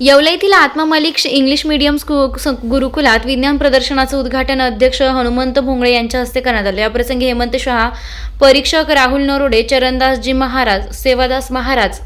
येवला येथील आत्मा Malik English medium गुरुकुलात विज्ञान प्रदर्शनाचं उद्घाटन अध्यक्ष हनुमंत भोंगळे यांच्या हस्ते करण्यात आले। याप्रसंगी हेमंत शहा, परीक्षक राहुल नरोडे, चरणदासजी महाराज, सेवादास महाराज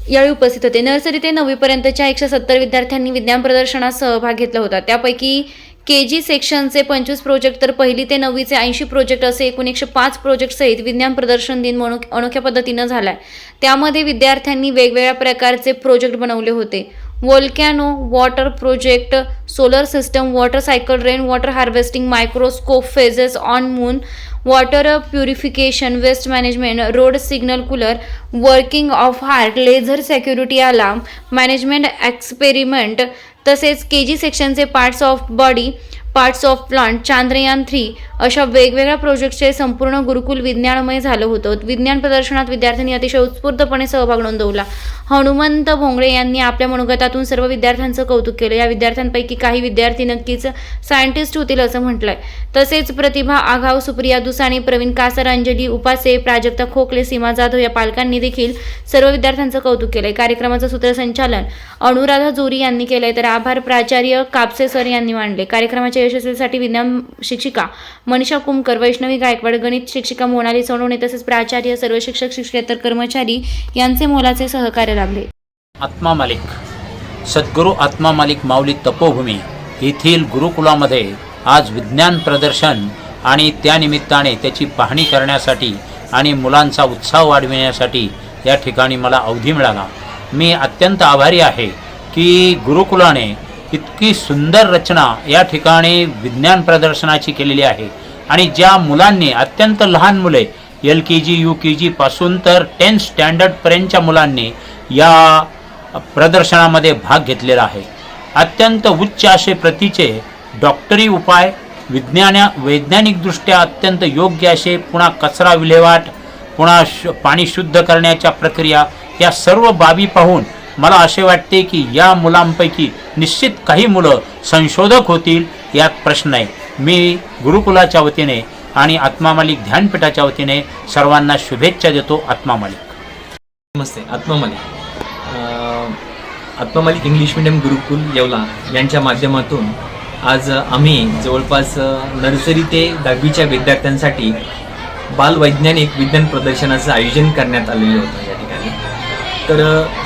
यावेळी उपस्थित होते। नर्सरी ते 9वी पर्यंतच्या 170 विद्यार्थ्यांनी विज्ञान प्रदर्शनात सहभाग घेतला होता। त्यापैकी केजी सेक्शनचे 25 प्रोजेक्ट तर 1ली ते 9वीचे 80 प्रोजेक्ट असे एकूण 105 प्रोजेक्ट सहित विज्ञान प्रदर्शन दिन अनोख्या पद्धतीनं झालाय। त्यामध्ये विद्यार्थ्यांनी वेगवेगळ्या प्रकारचे प्रोजेक्ट बनवले होते। Volcano water project, solar system, water cycle, rain water harvesting, microscope, phases on moon, water purification, waste management, road signal cooler, working of heart, laser security alarm, management experiment, तसेच केजी सेक्शनचे parts of body, parts of plant, Chandrayaan 3 अशा वेगवेगळ्या प्रोजेक्टचे संपूर्ण गुरुकुल विज्ञानमय झालं होतं। विज्ञान प्रदर्शनात विद्यार्थ्यांनी अतिशय उत्स्फूर्तपणे सहभाग नोंदवला। हनुमंत भोंगळे यांनी आपल्या मनोगतातून सर्व विद्यार्थ्यांचं कौतुक केलं। या विद्यार्थ्यांपैकी काही विद्यार्थी नक्कीच सायंटिस्ट होतील असं म्हटलंय। तसेच प्रतिभा आघाव, सुप्रिया दुसाणी, प्रवीण कासर, अंजली उपासे, प्राजक्ता खोकले, सीमा जाधव या पालकांनी देखील सर्व विद्यार्थ्यांचं कौतुक केलंय। कार्यक्रमाचं सूत्रसंचालन अनुराधा जोरी यांनी केलंय, तर आभार प्राचार्य कापसे सर यांनी मांडले। कार्यक्रमाच्या यशस्वीसाठी विज्ञान शिक्षिका मनीषा कुमकर, वैष्णवी गायकवाड, गणित शिक्षिका मोनाली सोनवणे तसेच प्राचार्य, सर्व शिक्षक, शिक्षकेतर कर्मचारी यांचे मोलाचे सहकार्य लाभले। आत्मा मालिक सद्गुरू आत्मा मालिक माऊली तपोभूमी येथील गुरुकुलामध्ये आज विज्ञान प्रदर्शन आणि त्यानिमित्ताने त्याची पाहणी करण्यासाठी आणि मुलांचा उत्साह वाढविण्यासाठी या ठिकाणी मला अवधी मिळाला। मी अत्यंत आभारी आहे की गुरुकुलाने इतकी सुंदर रचना या ठिकाणी विज्ञान प्रदर्शनाची केलेली आहे आणि ज्या मुलांनी, अत्यंत लहान मुले, LKG UKG पासून तर 10th स्टँडर्ड पर्यंतच्या मुलांनी या प्रदर्शनामध्ये भाग घेतलेला आहे। अत्यंत उच्च असे प्रतीचे डॉक्टरी उपाय, वैज्ञानिकदृष्ट्या अत्यंत योग्य असे, पुन्हा कचरा विल्हेवाट, पुन्हा पाणी शुद्ध करण्याच्या प्रक्रिया, या सर्व बाबी पाहून मला असे वाटते की या मुलांपैकी निश्चित काही मुलं संशोधक होतील, यात प्रश्न आहे। मी गुरुकुलाच्या वतीने आणि आत्मा मालिक ध्यानपीठाच्या वतीने सर्वांना शुभेच्छा देतो। आत्मा मालिक। नमस्ते। आत्मा मालिक इंग्लिश मीडियम गुरुकुल येवला यांच्या माध्यमातून आज आम्ही जवळपास नर्सरी ते 10वीच्या विद्यार्थ्यांसाठी बालवैज्ञानिक विज्ञान प्रदर्शनाचं आयोजन करण्यात आलेलं होतं। या ठिकाणी तर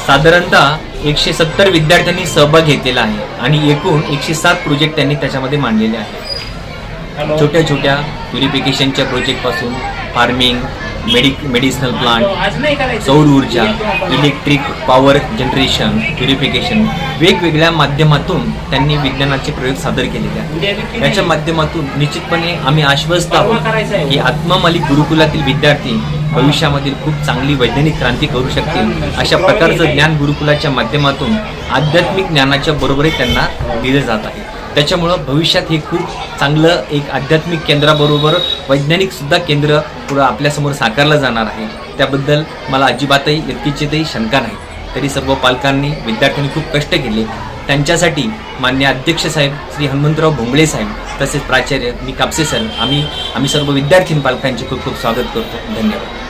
साधारणतः 170 विद्यार्थ्यांनी सहभाग घेतलेला आहे आणि एकूण 107 प्रोजेक्ट त्यांनी त्याच्यामध्ये मांडलेले आहेत। छोट्या छोट्या प्युरिफिकेशनच्या प्रोजेक्टपासून फार्मिंग, मेडिसिनल प्लांट, सौर ऊर्जा, इलेक्ट्रिक पॉवर जनरेशन, प्युरिफिकेशन, वेगवेगळ्या माध्यमातून त्यांनी विज्ञानाचे प्रयोग सादर केलेले आहेत। याच्या माध्यमातून निश्चितपणे आम्ही आश्वस्त आहोत की आत्मा मालिक गुरुकुलातील विद्यार्थी भविष्यामध्ये खूप चांगली वैज्ञानिक क्रांती करू शकतील। अशा प्रकारचं ज्ञान गुरुकुलाच्या माध्यमातून आध्यात्मिक ज्ञानाच्या बरोबरी त्यांना दिलं जात आहे। त्याच्यामुळं भविष्यात हे खूप चांगलं एक आध्यात्मिक केंद्राबरोबर वैज्ञानिक सुद्धा केंद्र पुढं आपल्यासमोर साकारलं जाणार आहे। त्याबद्दल मला अजिबातही इतकीचीही शंका नाही। तरी सर्व पालकांनी, विद्यार्थ्यांनी खूप कष्ट केले। त्यांच्यासाठी माननीय अध्यक्ष साहेब श्री हनुमंतराव भोंगळे साहेब तसेच प्राचार्य मी कापसे सर, आम्ही सर्व विद्यार्थी पालकांचे खूप खूप स्वागत करतो। धन्यवाद।